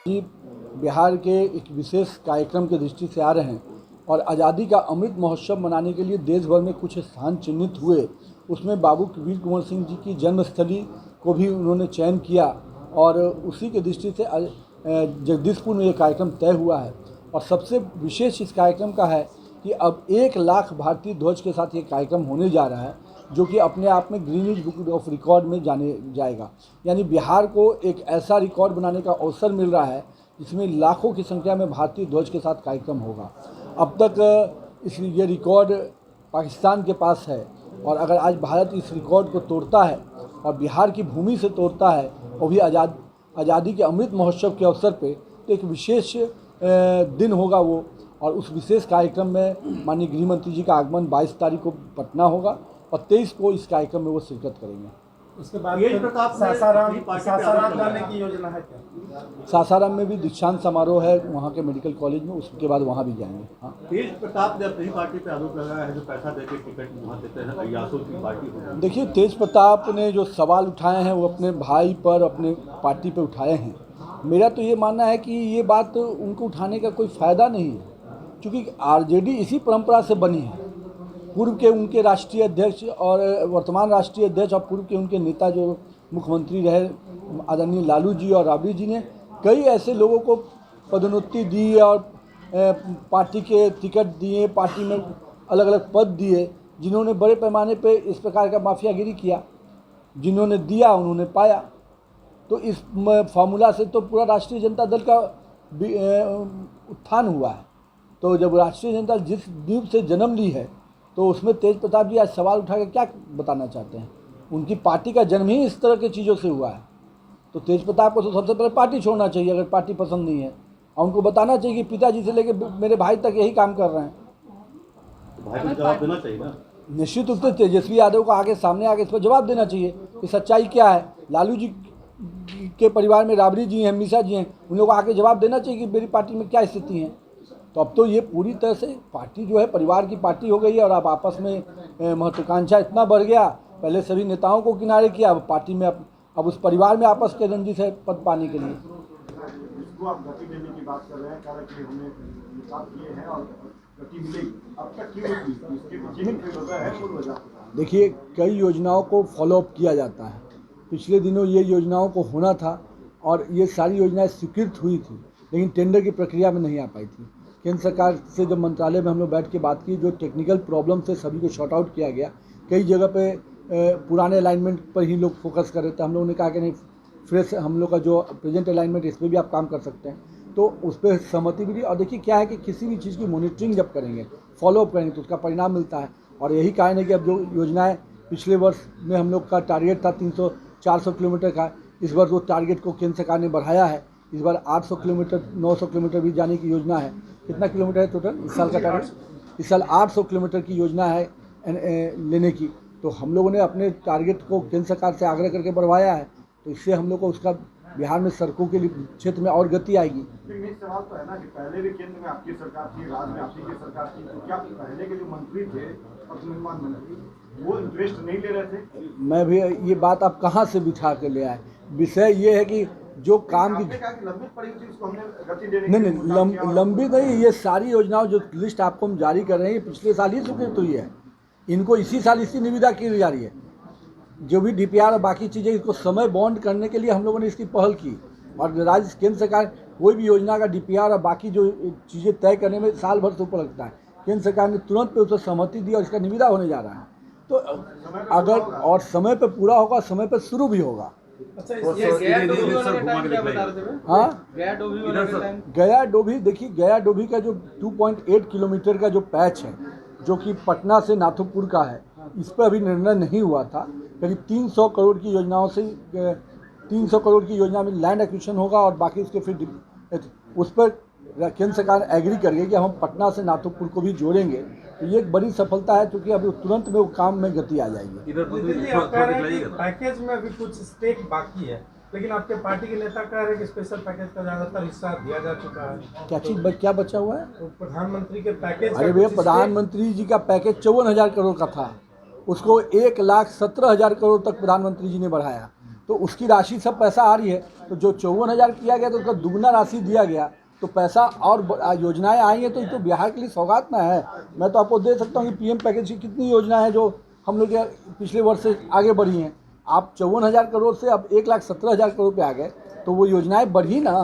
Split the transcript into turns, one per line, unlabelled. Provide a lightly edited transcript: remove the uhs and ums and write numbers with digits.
जी बिहार के एक विशेष कार्यक्रम की दृष्टि से आ रहे हैं और आज़ादी का अमृत महोत्सव मनाने के लिए देश भर में कुछ स्थान चिन्हित हुए। उसमें बाबू वीर कुंवर सिंह जी की जन्मस्थली को भी उन्होंने चयन किया और उसी की दृष्टि से जगदीशपुर में ये कार्यक्रम तय हुआ है। और सबसे विशेष इस कार्यक्रम का है कि अब 1 लाख भारतीय ध्वज के साथ ये कार्यक्रम होने जा रहा है, जो कि अपने आप में गिनीज बुक ऑफ रिकॉर्ड में जाने जाएगा। यानी बिहार को एक ऐसा रिकॉर्ड बनाने का अवसर मिल रहा है जिसमें लाखों की संख्या में भारतीय ध्वज के साथ कार्यक्रम होगा। अब तक ये रिकॉर्ड पाकिस्तान के पास है और अगर आज भारत इस रिकॉर्ड को तोड़ता है और बिहार की भूमि से तोड़ता है, वो भी आज़ादी के अमृत महोत्सव के अवसर पे, तो एक विशेष दिन होगा वो। और उस विशेष कार्यक्रम में माननीय गृह मंत्री जी का आगमन 22 तारीख को पटना होगा और 23 को इस कार्यक्रम में वो शिरकत करेंगे।
उसके बाद सासाराम जाने की योजना है क्या?
सासाराम में भी दीक्षांत समारोह है वहाँ के मेडिकल कॉलेज में, उसके बाद वहाँ भी जाएंगे। हाँ,
तेज प्रताप ने अपनी पार्टी पे आरोप लगाया है जो पैसा देके टिकट वहाँ देते हैं अय्याशों की पार्टी हो।
देखिए, तेज प्रताप ने जो सवाल उठाए हैं वो अपने भाई पर, अपने पार्टी पे उठाए हैं। मेरा तो ये मानना है कि ये बात उनको उठाने का कोई फ़ायदा नहीं है, क्योंकि आरजेडी इसी परंपरा से बनी है। पूर्व के उनके राष्ट्रीय अध्यक्ष और वर्तमान राष्ट्रीय अध्यक्ष और पूर्व के उनके नेता जो मुख्यमंत्री रहे आदरणीय लालू जी और राबड़ी जी ने कई ऐसे लोगों को पदोन्नति दी और पार्टी के टिकट दिए, पार्टी में अलग अलग पद दिए, जिन्होंने बड़े पैमाने पे इस प्रकार का माफियागिरी किया। जिन्होंने दिया उन्होंने पाया। तो इस फार्मूला से तो पूरा राष्ट्रीय जनता दल का उत्थान हुआ है। तो जब राष्ट्रीय जनता जिस द्वीप से जन्म ली है, तो उसमें तेज प्रताप जी आज सवाल उठा के क्या बताना चाहते हैं? उनकी पार्टी का जन्म ही इस तरह की चीज़ों से हुआ है। तो तेज प्रताप को तो सबसे पहले पार्टी छोड़ना चाहिए अगर पार्टी पसंद नहीं है, और उनको बताना चाहिए कि पिताजी से लेकर मेरे भाई तक यही काम कर रहे हैं।
तो भाई को जवाब देना चाहिए ना।
निश्चित रूप से तेजस्वी यादव को आगे सामने आके इस पर जवाब देना चाहिए कि सच्चाई क्या है। लालू जी के परिवार में राबड़ी जी हैं, मीसा जी हैं, उन लोगों को आके जवाब देना चाहिए कि मेरी पार्टी में क्या स्थिति है। तो अब तो ये पूरी तरह से पार्टी जो है परिवार की पार्टी हो गई है और अब आपस में महत्वाकांक्षा इतना बढ़ गया। पहले सभी नेताओं को किनारे किया, अब पार्टी में अब उस परिवार में आपस के रंजिश है पद पाने के लिए।
इसको आप गति देने की बात कर रहे हैं, कि हमने विकास किए हैं और गति मिलेगी, अब तक क्यों नहीं? इसके पीछे कोई वजह है? कोई वजह?
देखिए, कई योजनाओं को फॉलोअप किया जाता है। पिछले दिनों ये योजनाओं को होना था और ये सारी योजनाएं स्वीकृत हुई थी, लेकिन टेंडर की प्रक्रिया में नहीं आ पाई थी। केंद्र सरकार से जब मंत्रालय में हम लोग बैठ के बात की, जो टेक्निकल प्रॉब्लम से सभी को शॉर्ट आउट किया गया। कई जगह पे पुराने अलाइनमेंट पर ही लोग फोकस कर रहे थे। हम लोगों ने कहा कि नहीं, फ्रेश हम लोग का जो प्रेजेंट अलाइनमेंट इस पर भी आप काम कर सकते हैं। तो उस पर सहमति मिली। और देखिए क्या है कि किसी भी चीज़ की मॉनिटरिंग जब करेंगे, फॉलोअप करेंगे, तो उसका परिणाम मिलता है। और यही कारण है कि अब जो योजनाएँ पिछले वर्ष में हम लोग का टारगेट था 300-400 किलोमीटर का, इस बार वो टारगेट को केंद्र सरकार ने बढ़ाया है। इस बार 800 किलोमीटर 900 किलोमीटर भी जाने की योजना है। कितना किलोमीटर है टोटल इस साल का टारगेट? इस साल 800 किलोमीटर की योजना है लेने की। तो हम लोगों ने अपने टारगेट को केंद्र सरकार से आग्रह करके बढ़वाया है। तो इससे हम लोग को उसका बिहार में सड़कों के लिए क्षेत्र में और गति आएगी।
लेकिन सवाल तो है ना कि पहले भी केंद्र में आपकी सरकार थी, राज्य में आपकी सरकार थी, तो क्या पहले के जो मंत्री थे, पथ निर्माण मंत्री, वो इंटरेस्ट नहीं ले रहे थे?
मैं भी ये बात आप कहाँ से बिठा के ले आए? विषय ये है कि जो काम की
लंबित पड़ी हुई थी उसको हमने गति देने
नहीं, लंबी नहीं। ये सारी योजनाओं जो लिस्ट आपको हम जारी कर रहे हैं, ये पिछले साल ही स्वीकृत हुई है। इनको इसी साल इसी निविदा की जा रही है। जो भी डीपीआर और बाकी चीज़ें, इसको समय बॉन्ड करने के लिए हम लोगों ने इसकी पहल की। और राज्य केंद्र सरकार कोई भी योजना का डीपीआर और बाकी जो चीज़ें तय करने में साल भर से ऊपर लगता है। केंद्र सरकार ने तुरंत पे उसे सहमति दी और इसका निविदा होने जा रहा है। तो अगर और समय पे पूरा होगा, समय पे शुरू भी होगा।
अच्छा, ये गया डोभी वाला टाइम क्या बता रहे थे?
हाँ,
गया डोभी वाला टाइम,
गया डोभी, देखिए गया डोभी का जो 2.8 किलोमीटर का जो पैच है, जो कि पटना से नाथुपुर का है, इस पर अभी निर्णय नहीं हुआ था। करीब 300 करोड़ की योजनाओं से 300 करोड़ की योजना में लैंड एक्विजिशन होगा और बाकी उसके फिर उस पर केंद्र सरकार एग्री कर गई कि हम पटना से नाथुपुर को भी जोड़ेंगे। तो ये एक बड़ी सफलता है, क्योंकि अभी तुरंत में वो काम में गति आ जाएगी।
पैकेज में अभी कुछ स्टेक बाकी है, लेकिन आपके पार्टी के नेता कह रहे हैं कि स्पेशल पैकेज का ज़्यादातर हिस्सा दिया जा चुका है।
क्या चीज़ क्या बचा हुआ है?
तो प्रधानमंत्री के पैकेज,
अरे भैया, प्रधानमंत्री जी का पैकेज 54,000 करोड़ का था, उसको 1,17,000 करोड़ तक प्रधानमंत्री जी ने बढ़ाया। तो उसकी राशि सब पैसा आ रही है। तो जो 54,000 किया गया तो उसका दुगना राशि दिया गया, तो पैसा और योजनाएं आई हैं, तो ये तो बिहार के लिए सौगात ना है। मैं तो आपको दे सकता हूँ कि पीएम पैकेज की कितनी योजना है जो हम लोग के पिछले वर्ष से आगे बढ़ी हैं। आप 54,000 करोड़ से अब 1,17,000 करोड़ पे आ गए, तो वो योजनाएं बढ़ी ना।